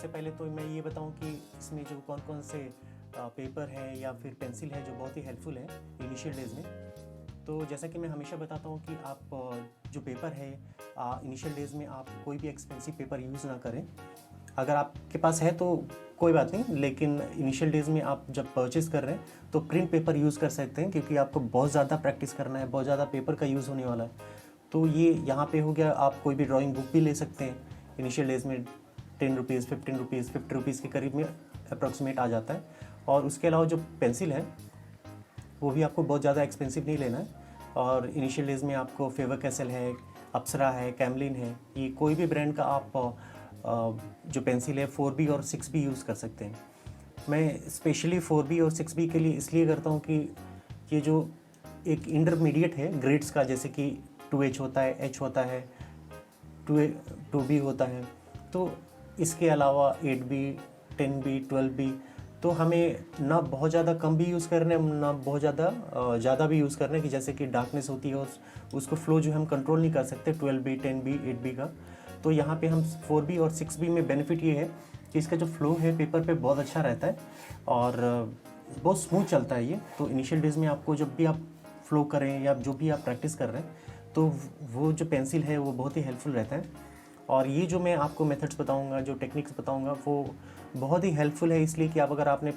सबसे पहले तो मैं ये बताऊं कि इसमें जो कौन कौन से पेपर है या फिर पेंसिल है जो बहुत ही हेल्पफुल है इनिशियल डेज़ में। तो जैसा कि मैं हमेशा बताता हूँ कि आप जो पेपर है इनिशियल डेज़ में आप कोई भी एक्सपेंसिव पेपर यूज़ ना करें। अगर आपके पास है तो कोई बात नहीं, लेकिन इनिशियल डेज़ में आप जब परचेज़ कर रहे हैं तो प्रिंट पेपर यूज़ कर सकते हैं, क्योंकि आपको बहुत ज़्यादा प्रैक्टिस करना है, बहुत ज़्यादा पेपर का यूज़ होने वाला है। तो ये यहाँ पे हो गया। आप कोई भी ड्राइंग बुक भी ले सकते हैं इनिशियल डेज़ में। 10 रुपीज़, 15 रुपीज़, 50 रुपीज़ के करीब में अप्रॉक्सीमेट आ जाता है। और उसके अलावा जो पेंसिल है वो भी आपको बहुत ज़्यादा एक्सपेंसिव नहीं लेना है। और इनिशियल डेज़ में आपको फेवर कैसल है, अप्सरा है, कैमलिन है, ये कोई भी ब्रांड का आप जो पेंसिल है 4B और 6B यूज़ कर सकते हैं। मैं स्पेशली 4B और 6B के लिए इसलिए करता हूँ कि ये जो एक इंटरमीडिएट है ग्रेड्स का, जैसे कि 2H होता है, H होता है, 2B होता है, तो इसके अलावा 8B, 10B, 12B, तो हमें ना बहुत ज़्यादा कम भी यूज़ करना है, ना बहुत ज़्यादा भी यूज़ करना है, कि जैसे कि डार्कनेस होती है उसको फ्लो जो हम कंट्रोल नहीं कर सकते 12B, 10B, 8B का। तो यहाँ पे हम 4B और 6B में बेनिफिट ये है कि इसका जो फ्लो है पेपर पे बहुत अच्छा रहता है और बहुत स्मूथ चलता है ये। तो इनिशियल डेज़ में आपको जब भी आप फ्लो करें या जो भी आप प्रैक्टिस कर रहे हैं तो वो जो पेंसिल है वो बहुत ही हेल्पफुल रहता है। और ये जो मैं आपको मेथड्स बताऊंगा, जो टेक्निक्स बताऊंगा, वो बहुत ही हेल्पफुल है, इसलिए कि आप अगर आपने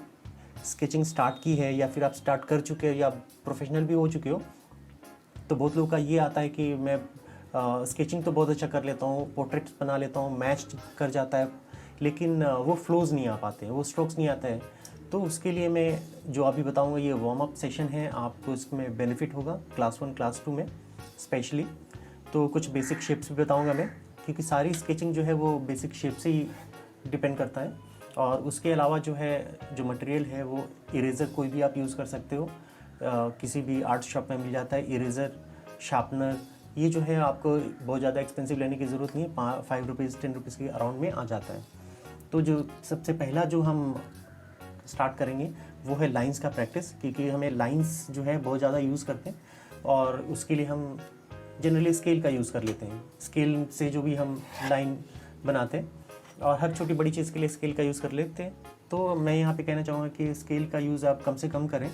स्केचिंग स्टार्ट की है या फिर आप स्टार्ट कर चुके हो या प्रोफेशनल भी हो चुके हो, तो बहुत लोगों का ये आता है कि मैं स्केचिंग तो बहुत अच्छा कर लेता हूँ, पोर्ट्रेट्स बना लेता हूँ, मैच कर जाता है, लेकिन वो फ्लोज नहीं आ पाते, वो स्ट्रोक्स नहीं आता है। तो उसके लिए मैं जो अभी बताऊँगा ये वार्म अप सेशन है, आपको इसमें बेनिफिट होगा क्लास 1 क्लास 2 में स्पेशली। तो कुछ बेसिक शेप्स भी बताऊँगा मैं, क्योंकि सारी स्केचिंग जो है वो बेसिक शेप से ही डिपेंड करता है। और उसके अलावा जो है, जो मटेरियल है वो इरेज़र कोई भी आप यूज़ कर सकते हो, किसी भी आर्ट शॉप में मिल जाता है इरेज़र, शार्पनर। ये जो है आपको बहुत ज़्यादा एक्सपेंसिव लेने की ज़रूरत नहीं है, 5 रुपीज़ 10 रुपीज़ के अराउंड में आ जाता है। तो जो सबसे पहला जो हम स्टार्ट करेंगे वो है लाइंस का प्रैक्टिस, क्योंकि हमें लाइंस जो है बहुत ज़्यादा यूज़ करते हैं और उसके लिए हम जनरली स्केल का यूज़ कर लेते हैं। स्केल से जो भी हम लाइन बनाते हैं और हर छोटी बड़ी चीज़ के लिए स्केल का यूज़ कर लेते हैं। तो मैं यहाँ पे कहना चाहूँगा कि स्केल का यूज़ आप कम से कम करें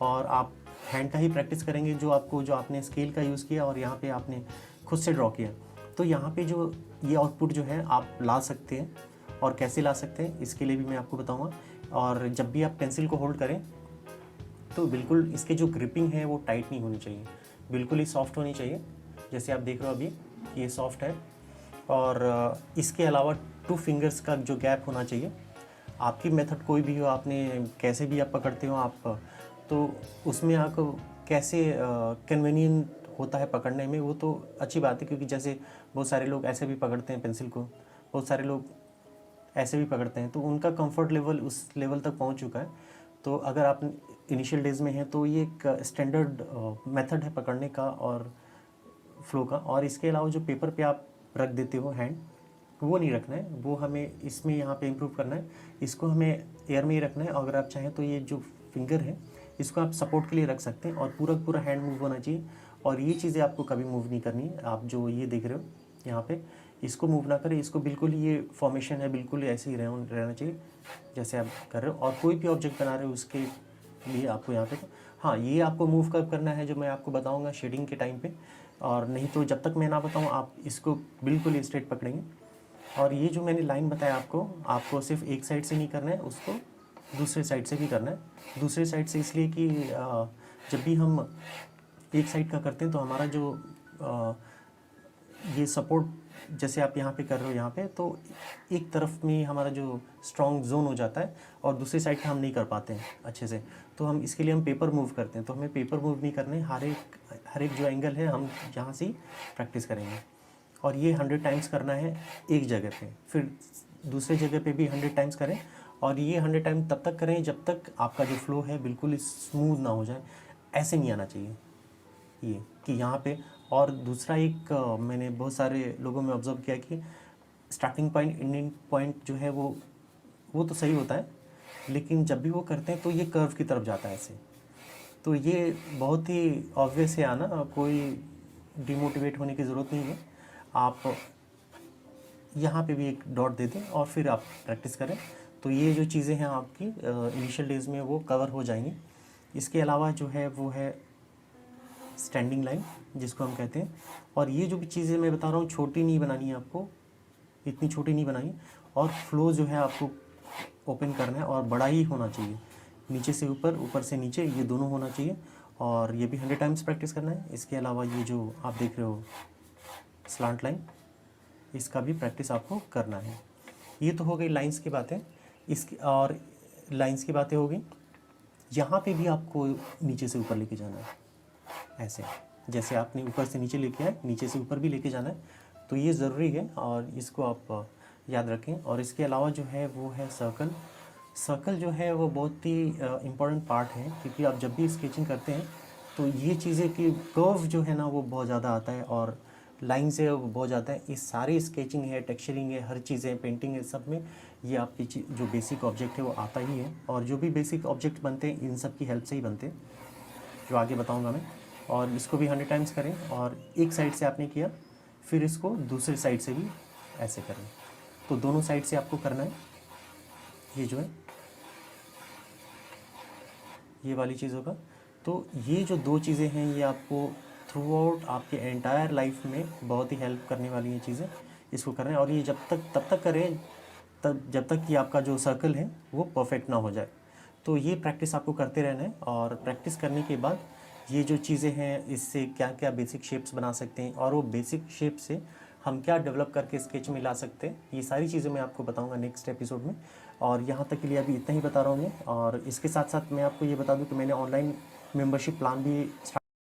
और आप हैंड का ही प्रैक्टिस करेंगे, जो आपने स्केल का यूज़ किया और यहाँ पे आपने खुद से ड्रॉ किया। तो यहाँ पे जो ये आउटपुट जो है आप ला सकते हैं, और कैसे ला सकते हैं इसके लिए भी मैं आपको बताऊँगा। और जब भी आप पेंसिल को होल्ड करें तो बिल्कुल इसके जो ग्रिपिंग है वो टाइट नहीं होनी चाहिए, बिल्कुल ही सॉफ्ट होनी चाहिए, जैसे आप देख रहे हो अभी ये सॉफ्ट है। और इसके अलावा 2 फिंगर्स का जो गैप होना चाहिए। आपकी मेथड कोई भी हो, आपने कैसे भी आप पकड़ते हो आप, तो उसमें आपको कैसे कन्वीनियंट होता है पकड़ने में, वो तो अच्छी बात है, क्योंकि जैसे बहुत सारे लोग ऐसे भी पकड़ते हैं पेंसिल को, बहुत सारे लोग ऐसे भी पकड़ते हैं, तो उनका कंफर्ट लेवल उस लेवल तक पहुंच चुका है। तो अगर आप इनिशियल डेज़ में हैं तो ये एक स्टैंडर्ड मेथड है पकड़ने का और फ्लो का। और इसके अलावा जो पेपर पे आप रख देते हो हैंड, वो नहीं रखना है, वो हमें इसमें यहाँ पे इम्प्रूव करना है। इसको हमें एयर में ही रखना है। अगर आप चाहें तो ये जो फिंगर है इसको आप सपोर्ट के लिए रख सकते हैं और पूरा पूरा हैंड मूव होना चाहिए। और ये चीज़ें आपको कभी मूव नहीं करनी है। आप जो ये देख रहे हो यहाँ पे, इसको मूव ना करें, इसको बिल्कुल ये फॉर्मेशन है बिल्कुल ऐसे ही रहना चाहिए जैसे आप कर रहे हो। और कोई भी ऑब्जेक्ट बना रहे हो उसके लिए आपको यहाँ पे, तो हाँ, ये आपको मूव कब करना है जो मैं आपको बताऊँगा शेडिंग के टाइम पे, और नहीं तो जब तक मैं ना बताऊँ आप इसको बिल्कुल स्ट्रेट पकड़ेंगे। और ये जो मैंने लाइन बताया आपको सिर्फ एक साइड से नहीं करना है, उसको दूसरे साइड से भी करना है। दूसरे साइड से इसलिए कि जब भी हम एक साइड का करते हैं तो हमारा जो ये सपोर्ट जैसे आप यहाँ पे कर रहे हो यहाँ पे, तो एक तरफ में हमारा जो स्ट्रॉन्ग जोन हो जाता है और दूसरी साइड का हम नहीं कर पाते हैं अच्छे से। तो हम इसके लिए हम पेपर मूव करते हैं, तो हमें पेपर मूव नहीं करने, हर एक जो एंगल है हम यहाँ से प्रैक्टिस करेंगे। और ये 100 टाइम्स करना है एक जगह पे, फिर दूसरे जगह पे भी 100 टाइम्स करें। और ये 100 टाइम तब तक करें जब तक आपका जो फ्लो है बिल्कुल स्मूथ ना हो जाए। ऐसे नहीं आना चाहिए ये कि यहाँ पे। और दूसरा एक मैंने बहुत सारे लोगों में ऑब्जर्व किया कि स्टार्टिंग पॉइंट एंडिंग पॉइंट जो है वो तो सही होता है, लेकिन जब भी वो करते हैं तो ये कर्व की तरफ जाता है ऐसे। तो ये बहुत ही ऑब्वियस है आना, कोई डिमोटिवेट होने की ज़रूरत नहीं है। आप यहाँ पे भी एक डॉट दे दें और फिर आप प्रैक्टिस करें। तो ये जो चीज़ें हैं आपकी इनिशियल डेज़ में वो कवर हो जाएंगी। इसके अलावा जो है वो है स्टैंडिंग लाइन, जिसको हम कहते हैं। और ये जो भी चीज़ें मैं बता रहा हूँ छोटी नहीं बनानी है आपको, इतनी छोटी नहीं बनानी। और फ्लो जो है आपको ओपन करना है और बड़ा ही होना चाहिए, नीचे से ऊपर, ऊपर से नीचे, ये दोनों होना चाहिए। और ये भी 100 टाइम्स प्रैक्टिस करना है। इसके अलावा ये जो आप देख रहे हो स्लांट लाइन, इसका भी प्रैक्टिस आपको करना है। ये तो हो गई लाइंस की बातें। इसकी और लाइंस की बातें हो गई। यहाँ पे भी आपको नीचे से ऊपर लेके जाना है, ऐसे जैसे आपने ऊपर से नीचे लेके आए, नीचे से ऊपर भी लेके जाना है। तो ये ज़रूरी है और इसको आप याद रखें। और इसके अलावा जो है वो है सर्कल। सर्कल जो है वो बहुत ही इम्पॉर्टेंट पार्ट है, क्योंकि आप जब भी स्केचिंग करते हैं तो ये चीज़ें कि कर्व जो है ना वो बहुत ज़्यादा आता है और लाइन से वो बहुत ज़्यादा है। इस सारी स्केचिंग है, टेक्सचरिंग है, हर चीज़ है, पेंटिंग है, सब में ये आपकी जो बेसिक ऑब्जेक्ट है वो आता ही है। और जो भी बेसिक ऑब्जेक्ट बनते हैं इन सब की हेल्प से ही बनते हैं, जो आगे बताऊंगा मैं। और इसको भी 100 टाइम्स करें। और एक साइड से आपने किया, फिर इसको दूसरी साइड से भी ऐसे करें। तो दोनों साइड से आपको करना है। ये जो है ये वाली चीज़ों का, तो ये जो दो चीज़ें हैं ये आपको थ्रू आउट आपके एंटायर लाइफ में बहुत ही हेल्प करने वाली हैं चीज़ें। इसको करें और ये तब तक करें जब तक कि आपका जो सर्कल है वो परफेक्ट ना हो जाए। तो ये प्रैक्टिस आपको करते रहना है। और प्रैक्टिस करने के बाद ये जो चीज़ें हैं इससे क्या क्या बेसिक शेप्स बना सकते हैं और वो बेसिक शेप से हम क्या डेवलप करके स्केच में ला सकते हैं, ये सारी चीज़ें मैं आपको बताऊंगा नेक्स्ट एपिसोड में। और यहाँ तक के लिए अभी इतना ही बता रहा हूँ मैं। और इसके साथ साथ मैं आपको ये बता दूँ कि मैंने ऑनलाइन मेंबरशिप प्लान भी